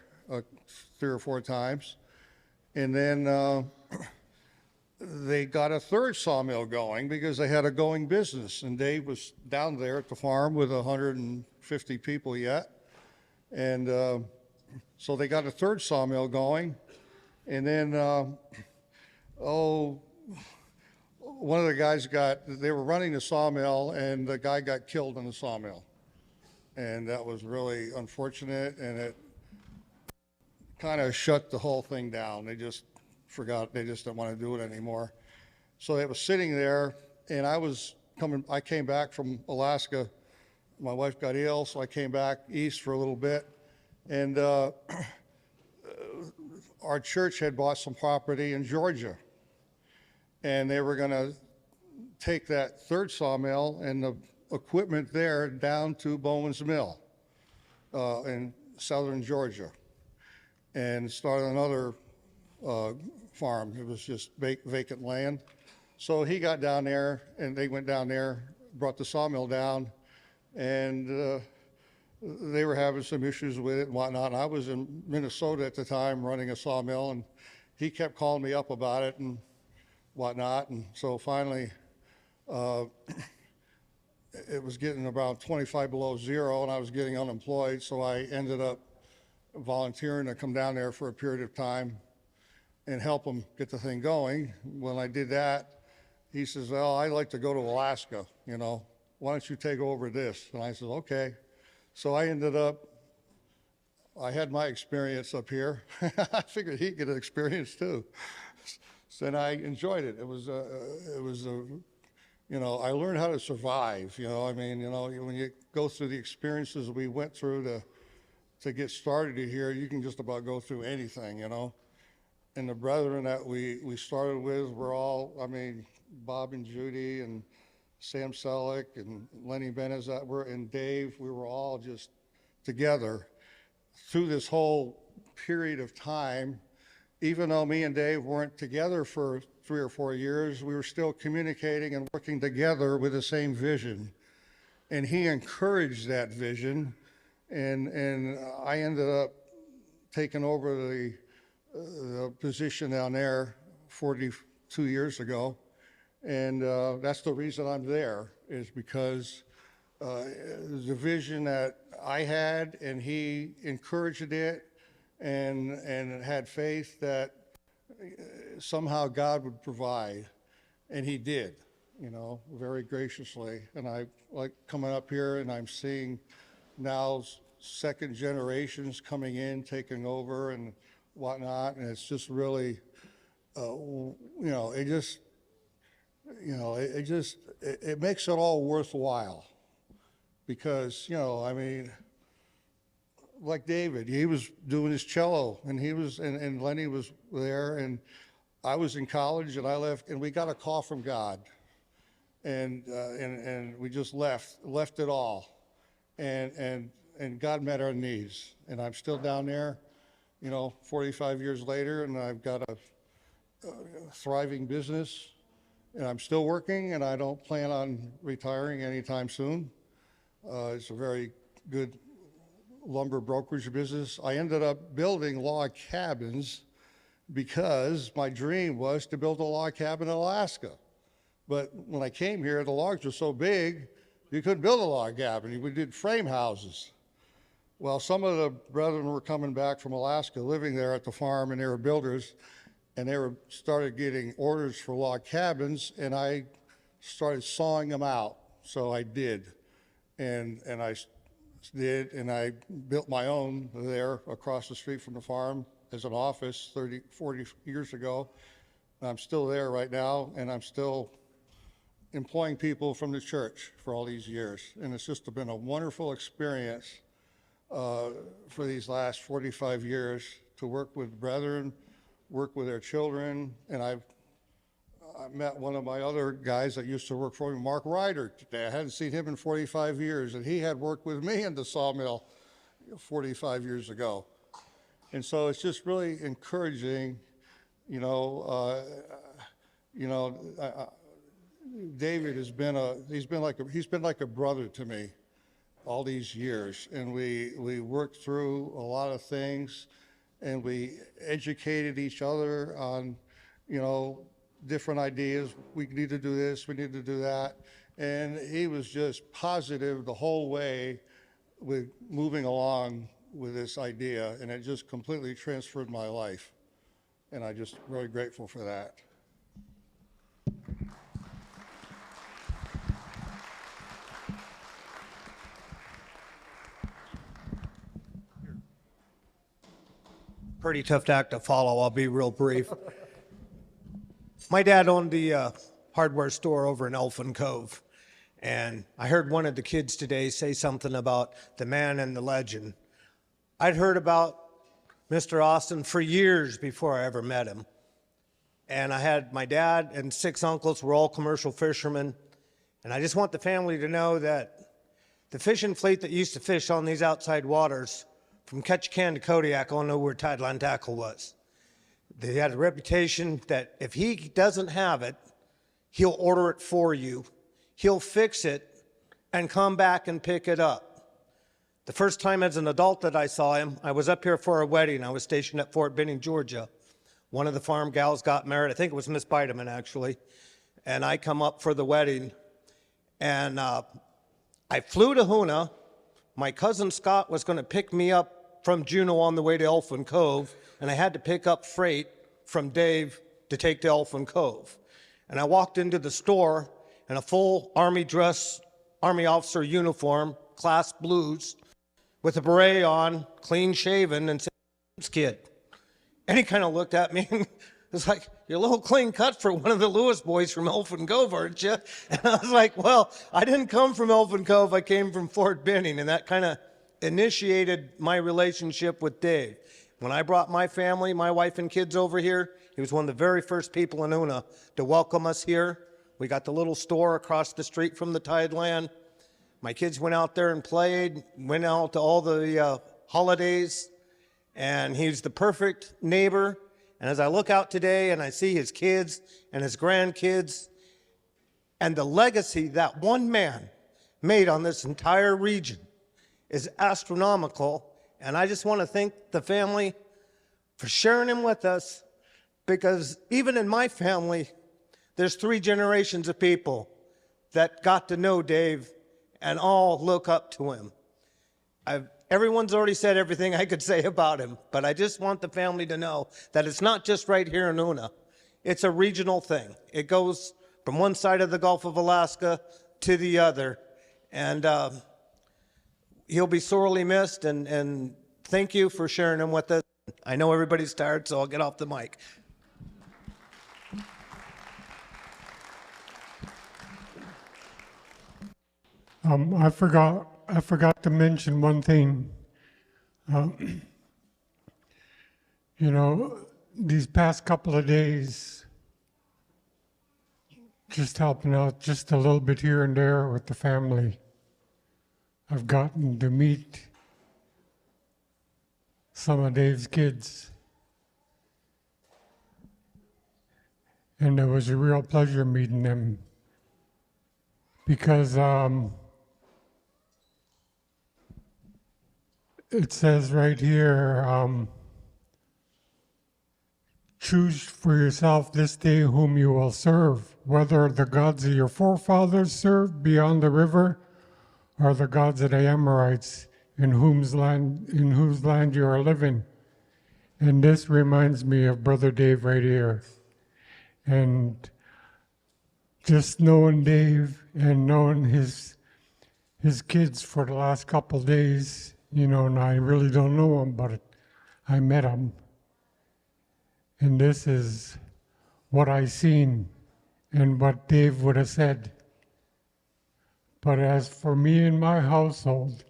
3 or 4 times. And then they got a third sawmill going because they had a going business. And Dave was down there at the farm with 150 people yet. And so they got a third sawmill going. And then, one of the guys they were running the sawmill, and the guy got killed in the sawmill. And that was really unfortunate, and it kind of shut the whole thing down. They just forgot, they just didn't want to do it anymore. So it was sitting there, and I came back from Alaska. My wife got ill, so I came back east for a little bit. And our church had bought some property in Georgia, and they were going to take that third sawmill and the equipment there down to Bowman's Mill in southern Georgia and start another farm. It was just vacant land. So he got down there, and they went down there, brought the sawmill down, and they were having some issues with it and whatnot. And I was in Minnesota at the time running a sawmill, and he kept calling me up about it and whatnot. And so finally, it was getting about 25 below zero, and I was getting unemployed. So I ended up volunteering to come down there for a period of time and help them get the thing going. When I did that, he says, well, I'd like to go to Alaska, why don't you take over this? And I said, okay. So I had my experience up here. I figured he'd get an experience too. So, and I enjoyed it. I learned how to survive, when you go through the experiences we went through to get started here, you can just about go through anything, And the brethren that we started with were all, Bob and Judy and Sam Selleck and Lenny Benazat and Dave, we were all just together through this whole period of time. Even though me and Dave weren't together for 3 or 4 years, we were still communicating and working together with the same vision. And he encouraged that vision, and I ended up taking over the position down there 42 years ago. And that's the reason I'm there, is because the vision that I had, and he encouraged it and had faith that somehow God would provide. And he did, very graciously. And I like coming up here, and I'm seeing now second generations coming in, taking over and whatnot. And it's just really, it makes it all worthwhile, because, like David, he was doing his cello, and and Lenny was there, and I was in college, and I left, and we got a call from God, and we just left it all, and God met our needs, and I'm still down there, 45 years later, and I've got a thriving business. And I'm still working, and I don't plan on retiring anytime soon. It's a very good lumber brokerage business. I ended up building log cabins because my dream was to build a log cabin in Alaska. But when I came here, the logs were so big, you couldn't build a log cabin. We did frame houses. Well, some of the brethren were coming back from Alaska, living there at the farm, and they were builders. And they started getting orders for log cabins, and I started sawing them out. So I did. and I did, and I built my own there across the street from the farm as an office 30, 40 years ago. I'm still there right now, and I'm still employing people from the church for all these years. And it's just been a wonderful experience for these last 45 years to work with brethren, work with their children. And I met one of my other guys that used to work for me, Mark Ryder, today. I hadn't seen him in 45 years, and he had worked with me in the sawmill 45 years ago. And so it's just really encouraging, David has been he's been like a brother to me all these years, and we worked through a lot of things, and we educated each other on, different ideas. We need to do this, we need to do that, and he was just positive the whole way with moving along with this idea, and it just completely transformed my life, and I'm just really grateful for that. Pretty tough act to follow. I'll be real brief. My dad owned the hardware store over in Elfin Cove, and I heard one of the kids today say something about the man and the legend. I'd heard about Mr. Austin for years before I ever met him, and I had my dad and 6 uncles were all commercial fishermen, and I just want the family to know that the fishing fleet that used to fish on these outside waters from Ketchikan to Kodiak all know where Tideline Tackle was. They had a reputation that if he doesn't have it, he'll order it for you, he'll fix it, and come back and pick it up. The first time as an adult that I saw him, I was up here for a wedding. I was stationed at Fort Benning, Georgia. One of the farm gals got married. I think it was Miss Bideman, actually. And I come up for the wedding. And I flew to Hoonah. My cousin Scott was going to pick me up from Juneau on the way to Elfin Cove. And I had to pick up freight from Dave to take to Elfin Cove. And I walked into the store in a full Army dress, Army officer uniform, class blues, with a beret on, clean shaven, and said, "This kid." And he kind of looked at me and was like, "You're a little clean cut for one of the Lewis boys from Elfin Cove, aren't you?" And I was like, "Well, I didn't come from Elfin Cove, I came from Fort Benning." And that kind of initiated my relationship with Dave. When I brought my family, my wife and kids over here, he was one of the very first people in Hoonah to welcome us here. We got the little store across the street from the Tideland. My kids went out there and played, went out to all the holidays, and he's the perfect neighbor. And as I look out today and I see his kids and his grandkids and the legacy that one man made on this entire region is astronomical. And I just want to thank the family for sharing him with us, because even in my family, there's 3 generations of people that got to know Dave and all look up to him. Everyone's already said everything I could say about him, but I just want the family to know that it's not just right here in Hoonah. It's a regional thing. It goes from one side of the Gulf of Alaska to the other. And he'll be sorely missed, and thank you for sharing him with us. I know everybody's tired, so I'll get off the mic. I forgot to mention one thing. These past couple of days, just helping out just a little bit here and there with the family, I've gotten to meet some of Dave's kids. And it was a real pleasure meeting them, because it says right here, choose for yourself this day whom you will serve, whether the gods of your forefathers served beyond the river, or the gods of the Amorites in whose land you are living. And this reminds me of Brother Dave right here. And just knowing Dave and knowing his his kids for the last couple of days, you know, and I really don't know him, but I met him. And this is what I seen and what Dave would have said. But as for me and my household,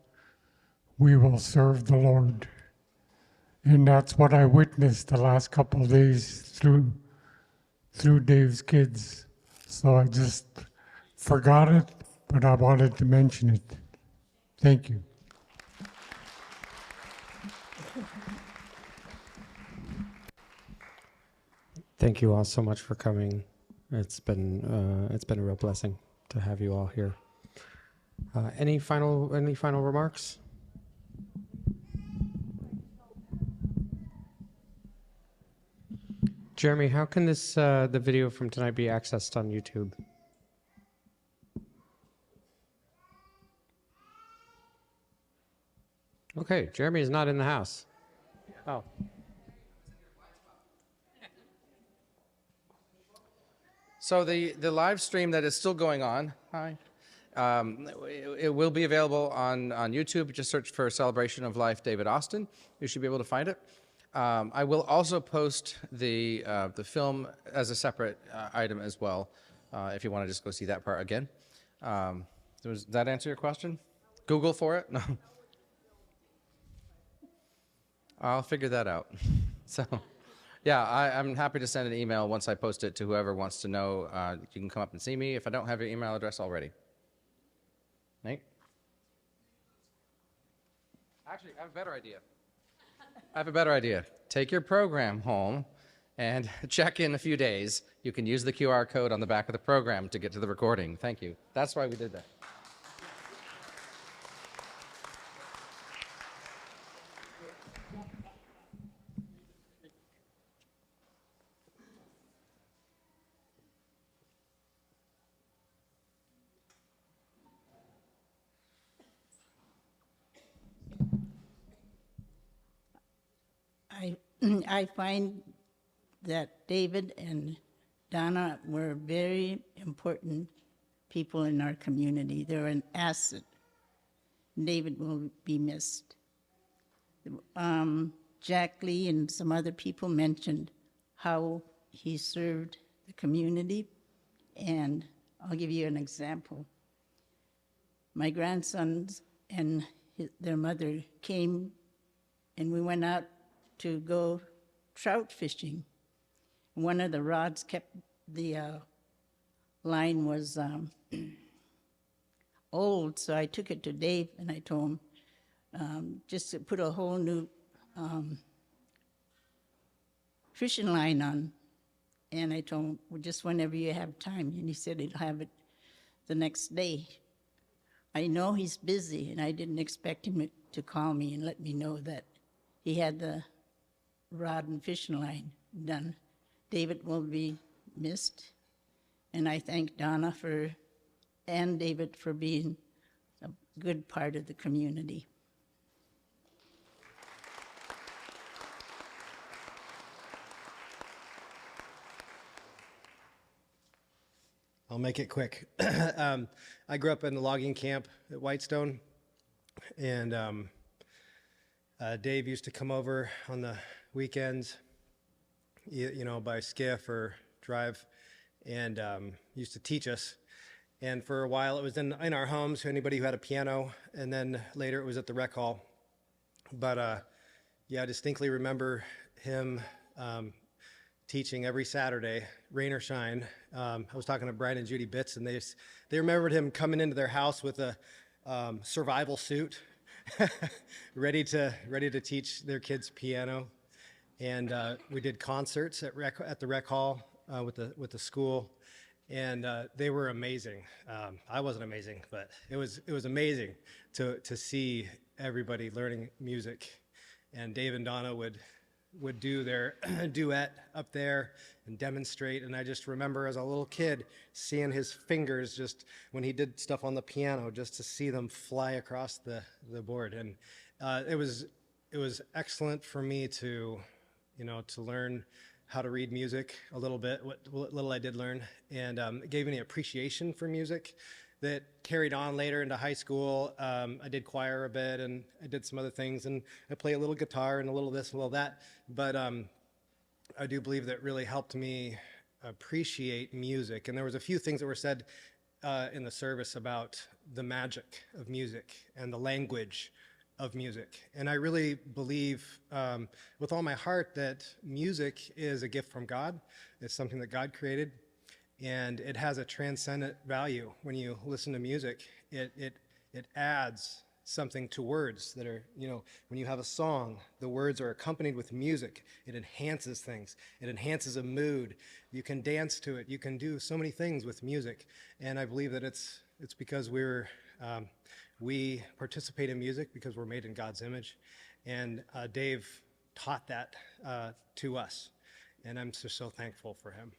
we will serve the Lord. And that's what I witnessed the last couple of days through Dave's kids. So I just forgot it, but I wanted to mention it. Thank you. Thank you all so much for coming. It's been a real blessing to have you all here. Any final remarks? Jeremy, how can the video from tonight be accessed on YouTube? Okay, Jeremy is not in the house. Oh. So the live stream that is still going on, it will be available on YouTube. Just search for Celebration of Life David Austin. You should be able to find it. I will also post the film as a separate item as well, if you want to just go see that part again. Does that answer your question? Google for it? No. I'll figure that out. So, yeah, I'm happy to send an email once I post it to whoever wants to know. You can come up and see me if I don't have your email address already. Nate? Actually, I have a better idea. Take your program home and check in a few days. You can use the QR code on the back of the program to get to the recording. Thank you. That's why we did that. I find that David and Donna were very important people in our community. They're an asset. David will be missed. Jack Lee and some other people mentioned how he served the community, and I'll give you an example. My grandsons and their mother came, and we went out to go trout fishing. One of the rods kept, the line was old, so I took it to Dave and I told him just to put a whole new fishing line on. And I told him, well, just whenever you have time. And he said he'll have it the next day. I know he's busy, and I didn't expect him to call me and let me know that he had the rod and fishing line done. David will be missed, and I thank Donna and David for being a good part of the community. I'll make it quick. I grew up in the logging camp at Whitestone, and Dave used to come over on the weekends, you know, by skiff or drive, and used to teach us. And for a while it was in our homes, anybody who had a piano, and then later it was at the rec hall. But yeah, I distinctly remember him teaching every Saturday, rain or shine. I was talking to Brian and Judy Bitts, and they remembered him coming into their house with a survival suit, ready to teach their kids piano. And we did concerts at the rec hall with the school, and they were amazing. I wasn't amazing, but it was amazing to see everybody learning music. And Dave and Donna would do their duet up there and demonstrate. And I just remember as a little kid seeing his fingers just when he did stuff on the piano, just to see them fly across the board. And it was excellent for me to learn how to read music a little bit, what little I did learn, and it gave me an appreciation for music. that carried on later into high school. I did choir a bit, and I did some other things, and I play a little guitar and a little this and a little that. But I do believe that really helped me appreciate music. And there was a few things that were said in the service about the magic of music and the language of music. And I really believe with all my heart that music is a gift from God. It's something that God created, and it has a transcendent value. When you listen to music, it adds something to words that are, when you have a song, the words are accompanied with music. It enhances things. It enhances a mood. You can dance to it. You can do so many things with music. And I believe that it's because we participate in music because we're made in God's image. And Dave taught that to us. And I'm just so thankful for him.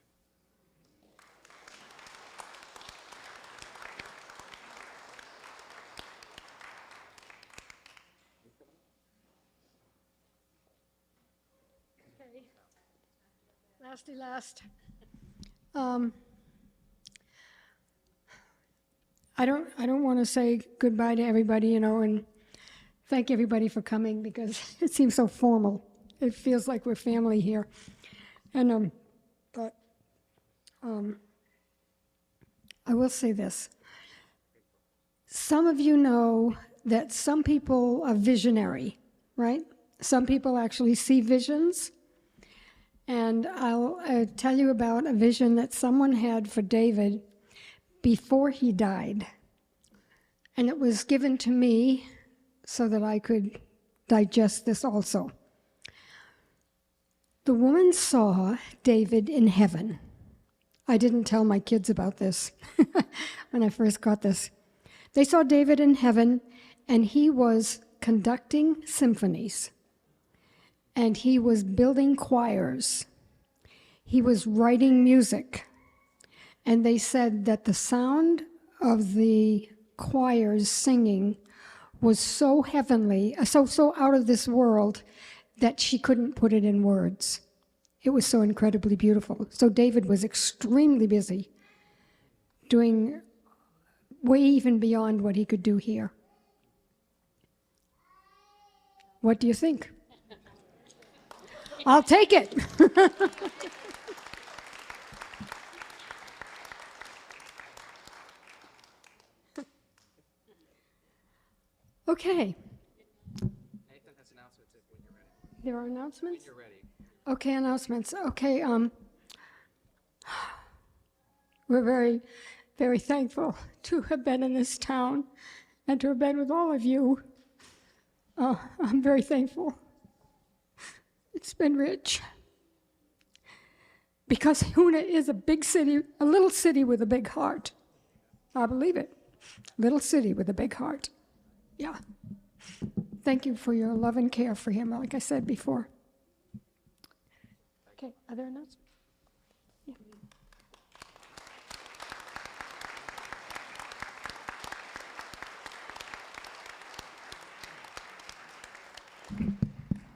Lasty last. I don't want to say goodbye to everybody, and thank everybody for coming, because it seems so formal. It feels like we're family here. And I will say this. Some of you know that some people are visionary, right? Some people actually see visions. And I'll tell you about a vision that someone had for David before he died. And it was given to me so that I could digest this also. The woman saw David in heaven. I didn't tell my kids about this when I first got this. They saw David in heaven, and he was conducting symphonies. And he was building choirs. He was writing music. And they said that the sound of the choirs singing was so heavenly, so out of this world, that she couldn't put it in words. It was so incredibly beautiful. So David was extremely busy, doing way even beyond what he could do here. What do you think? I'll take it. Okay. Nathan has announcements when you're ready. There are announcements? When you're ready. Okay, announcements. Okay, we're very, very thankful to have been in this town and to have been with all of you. I'm very thankful. It's been rich. Because Hoonah is a big city, a little city with a big heart. I believe it. Little city with a big heart. Yeah. Thank you for your love and care for him, like I said before. Okay, other announcements? Yeah.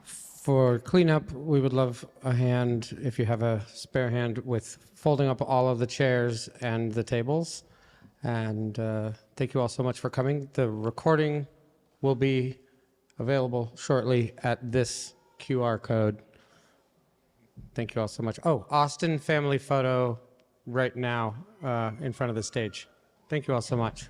For cleanup, we would love a hand, if you have a spare hand, with folding up all of the chairs and the tables. And thank you all so much for coming. The recording will be available shortly at this QR code. Thank you all so much. Oh, Austin family photo right now in front of the stage. Thank you all so much.